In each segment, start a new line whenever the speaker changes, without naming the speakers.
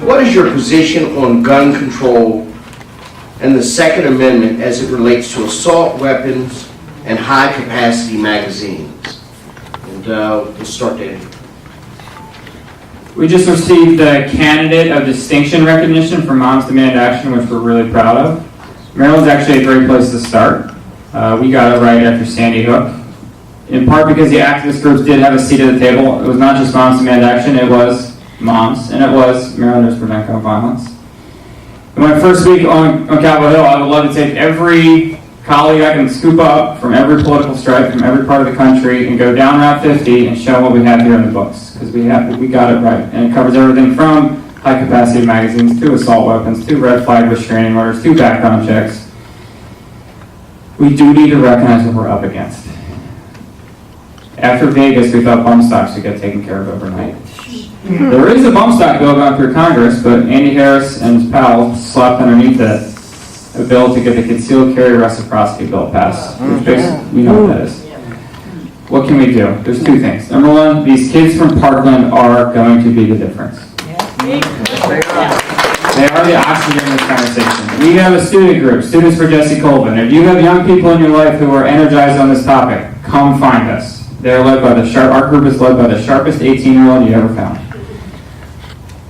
What is your position on gun control and the Second Amendment as it relates to assault weapons and high-capacity magazines? And we'll start there.
We just received the Candidate of Distinction recognition for Moms Demand Action, which we're really proud of. Maryland's actually a great place to start. We got it right after Sandy Hook. In part because the activist groups did have a seat at the table. It was not just Moms Demand Action, it was moms, and it was Marylanders Prevent Gun Violence. In my first week on Capitol Hill, I would love to take every colleague I can scoop up from every political stripe, from every part of the country, and go down Route 50 and show what we have here in the books, because we got it right. And it covers everything from high-capacity magazines, to assault weapons, to red flag restraining orders, to background checks. We do need to recognize what we're up against. After Vegas, we thought bump stocks would get taken care of overnight. There is a bump stock bill going through Congress, but Andy Harris and his pal slapped underneath it a bill to get the concealed carry reciprocity bill passed. Which basically, we know what that is. What can we do? There's two things. Number one, these kids from Parkland are going to be the difference. They are the oxygen in this conversation. We have a student group, Students for Jesse Colvin. If you have young people in your life who are energized on this topic, come find us. They're led by our group is led by the sharpest 18-year-old you ever found.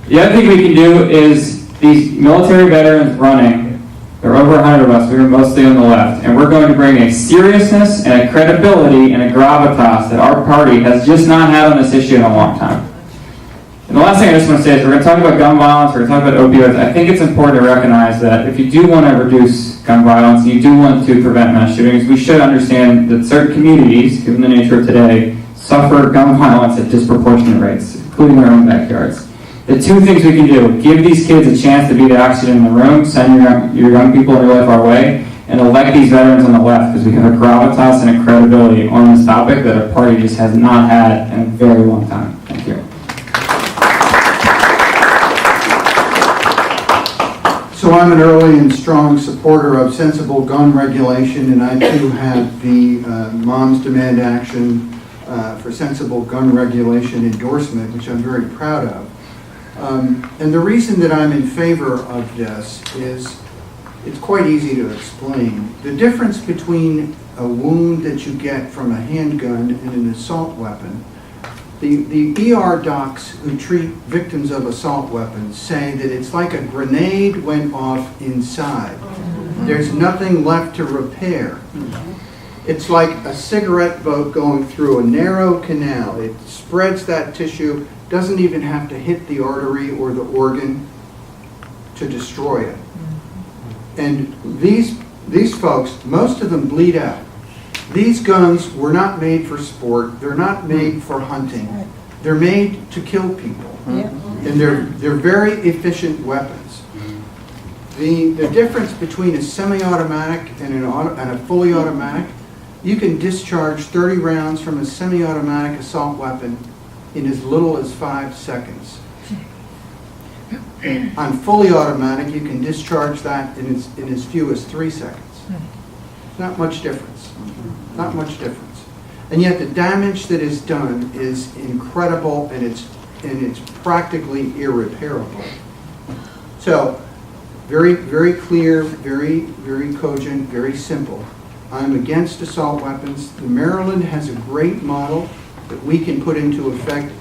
The other thing we can do is these military veterans running, there are over 100 of us, we were mostly on the left, and we're going to bring a seriousness and a credibility and a gravitas that our party has just not had on this issue in a long time. And the last thing I just want to say is we're going to talk about gun violence, we're going to talk about opioids. I think it's important to recognize that if you do want to reduce gun violence, and you do want to prevent mass shootings, we should understand that certain communities, given the nature of today, suffer gun violence at disproportionate rates, including their own backyards. The two things we can do: give these kids a chance to be the oxygen in the room, send your young people in your life our way, and elect these veterans on the left, because we have a gravitas and a credibility on this topic that our party just has not had in a very long time. Thank you.
So I'm an early and strong supporter of sensible gun regulation, and I too have the Moms Demand Action for Sensible Gun Regulation endorsement, which I'm very proud of. And the reason that I'm in favor of this is it's quite easy to explain. The difference between a wound that you get from a handgun and an assault weapon, the ER docs who treat victims of assault weapons say that it's like a grenade went off inside. There's nothing left to repair. It's like a cigarette boat going through a narrow canal. It spreads that tissue, doesn't even have to hit the artery or the organ to destroy it. And these folks, most of them bleed out. These guns were not made for sport. They're not made for hunting. They're made to kill people. And they're very efficient weapons. The difference between a semi-automatic and a fully automatic, you can discharge 30 rounds from a semi-automatic assault weapon in as little as 5 seconds. On fully automatic, you can discharge that in as few as 3 seconds. Not much difference. Not much difference. And yet the damage that is done is incredible, and it's practically irreparable. So, very, very clear, very, very cogent, very simple. I'm against assault weapons. Maryland has a great model that we can put into effect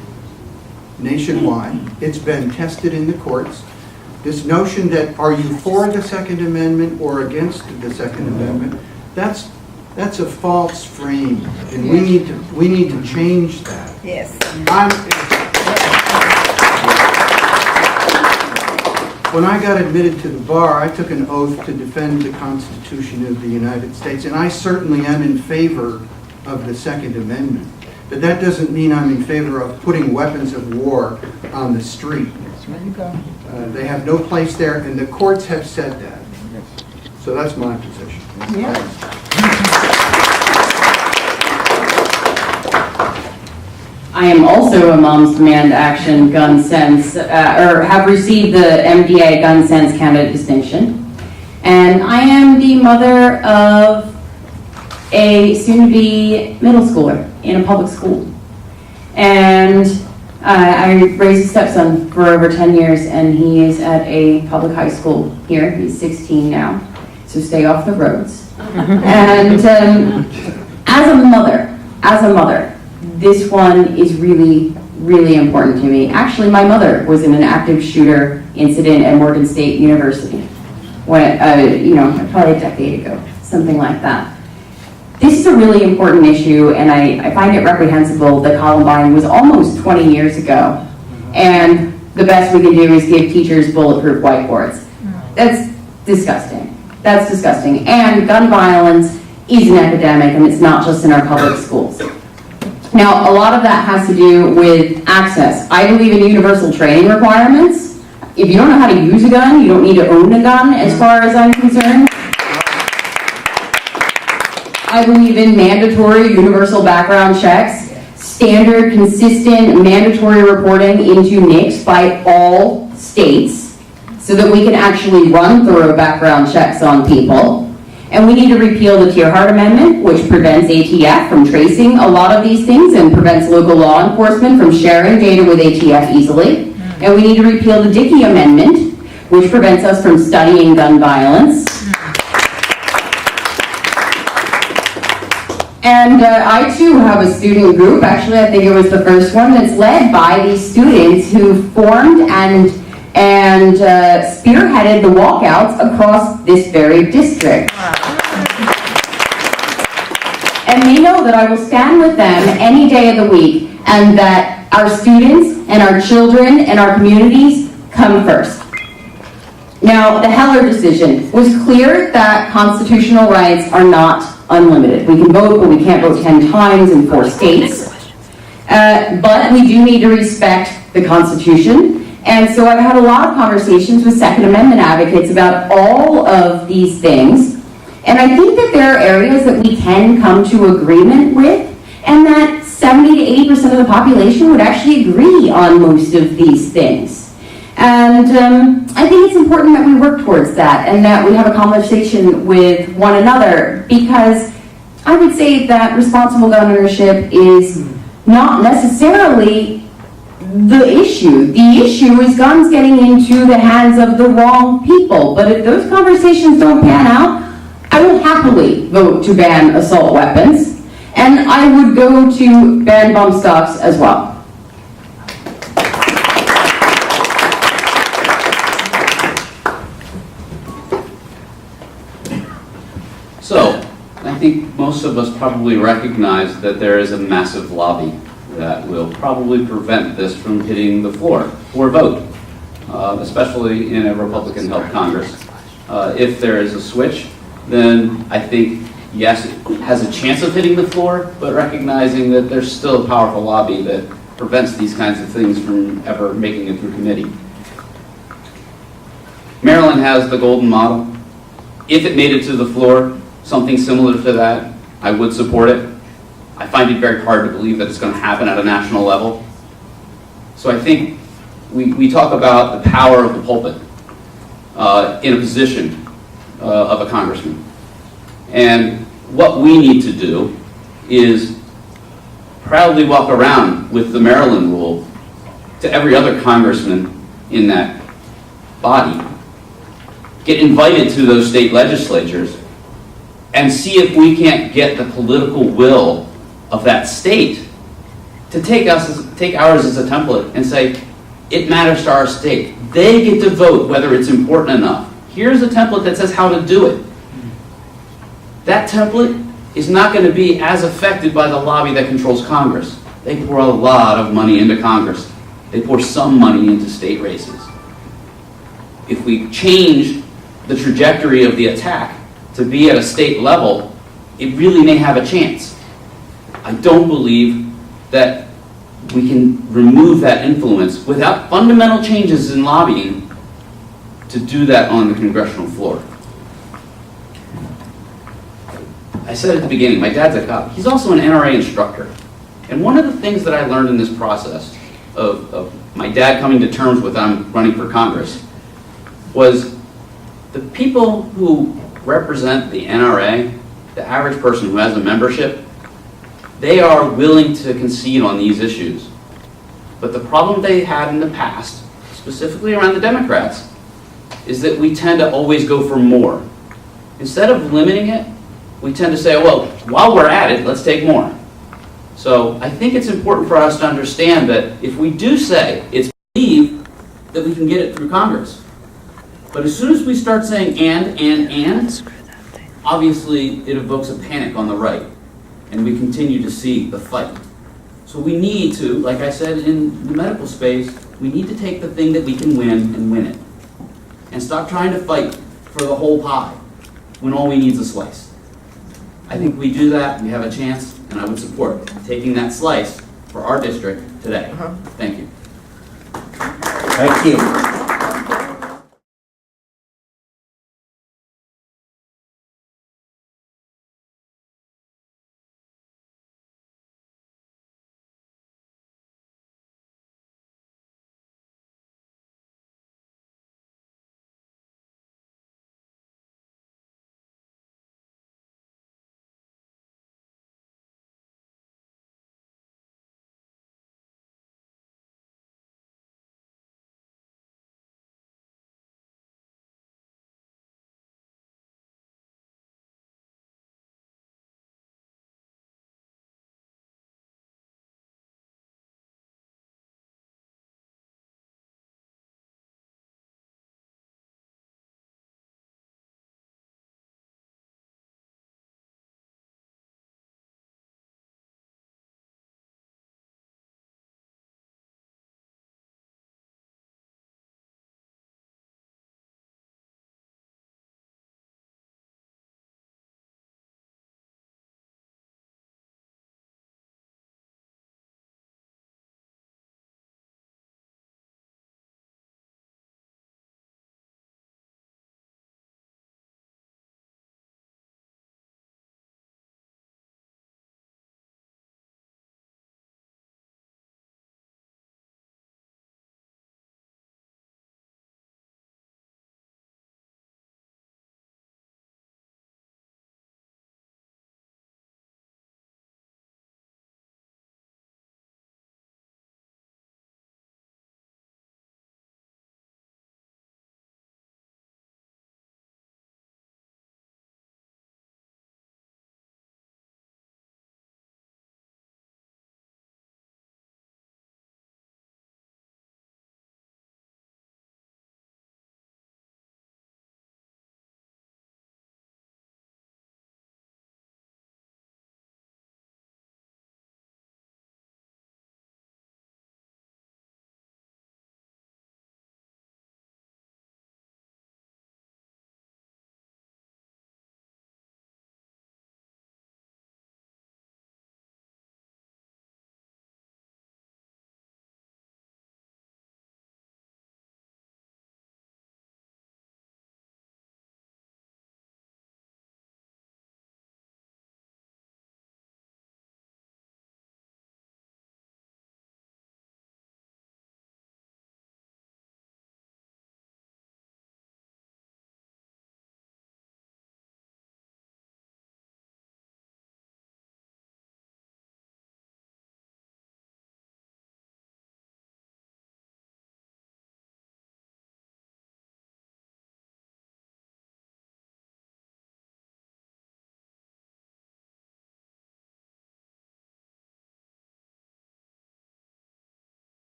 nationwide. It's been tested in the courts. This notion that are you for the Second Amendment or against the Second Amendment, that's a false frame, and we need to change that.
Yes.
When I got admitted to the bar, I took an oath to defend the Constitution of the United States, and I certainly am in favor of the Second Amendment. But that doesn't mean I'm in favor of putting weapons of war on the street. They have no place there, and the courts have said that. So that's my position.
I am also a Moms Demand Action Gun Sense, or have received the MDA Gun Sense Candidate Distinction. And I am the mother of a soon-to-be middle schooler in a public school. And I raised a stepson for over 10 years, and he is at a public high school here. He's 16 now, so stay off the roads. And as a mother, this one is really, really important to me. Actually, my mother was in an active shooter incident at Morgan State University, when, probably a decade ago, something like that. This is a really important issue, and I find it reprehensible that Columbine was almost 20 years ago, and the best we can do is give teachers bulletproof whiteboards. That's disgusting. That's disgusting. And gun violence is an epidemic, and it's not just in our public schools. Now, a lot of that has to do with access. I believe in universal training requirements. If you don't know how to use a gun, you don't need to own a gun, as far as I'm concerned. I believe in mandatory universal background checks, standard, consistent, mandatory reporting into NICS by all states, so that we can actually run thorough background checks on people. And we need to repeal the Tierhart Amendment, which prevents ATF from tracing a lot of these things and prevents local law enforcement from sharing data with ATF easily. And we need to repeal the Dickey Amendment, which prevents us from studying gun violence. And I too have a student group, actually I think it was the first one, that's led by these students who formed and spearheaded the walkouts across this very district. And they know that I will stand with them any day of the week, and that our students and our children and our communities come first. Now, the Heller decision was clear that constitutional rights are not unlimited. We can vote, but we can't vote 10 times in 4 states. But we do need to respect the Constitution. And so I've had a lot of conversations with Second Amendment advocates about all of these things. And I think that there are areas that we can come to agreement with, and that 70 to 80% of the population would actually agree on most of these things. And I think it's important that we work towards that, and that we have a conversation with one another, because I would say that responsible gun ownership is not necessarily the issue. The issue is guns getting into the hands of the wrong people. But if those conversations don't pan out, I will happily vote to ban assault weapons, and I would go to ban bump stocks as well.
So, I think most of us probably recognize that there is a massive lobby that will probably prevent this from hitting the floor or vote, especially in a Republican-held Congress. If there is a switch, then I think, yes, it has a chance of hitting the floor, but recognizing that there's still a powerful lobby that prevents these kinds of things from ever making it through committee. Maryland has the golden model. If it made it to the floor, something similar to that, I would support it. I find it very hard to believe that it's going to happen at a national level. So I think we talk about the power of the pulpit in a position of a congressman. And what we need to do is proudly walk around with the Maryland rule to every other congressman in that body, get invited to those state legislatures, and see if we can't get the political will of that state to take ours as a template and say, it matters to our state. They get to vote whether it's important enough. Here's a template that says how to do it. That template is not going to be as affected by the lobby that controls Congress. They pour a lot of money into Congress. They pour some money into state races. If we change the trajectory of the attack to be at a state level, it really may have a chance. I don't believe that we can remove that influence without fundamental changes in lobbying to do that on the congressional floor. I said at the beginning, my dad's a cop. He's also an NRA instructor. And one of the things that I learned in this process of my dad coming to terms with I'm running for Congress was the people who represent the NRA, the average person who has a membership, they are willing to concede on these issues. But the problem they had in the past, specifically around the Democrats, is that we tend to always go for more. Instead of limiting it, we tend to say, well, while we're at it, let's take more. So I think it's important for us to understand that if we do say it's believed that we can get it through Congress. But as soon as we start saying and, obviously it evokes a panic on the right, and we continue to see the fight. So we need to, like I said in the medical space, we need to take the thing that we can win and win it. And stop trying to fight for the whole pie when all we need is a slice. I think we do that, we have a chance, and I would support taking that slice for our district today. Thank you.
Thank you.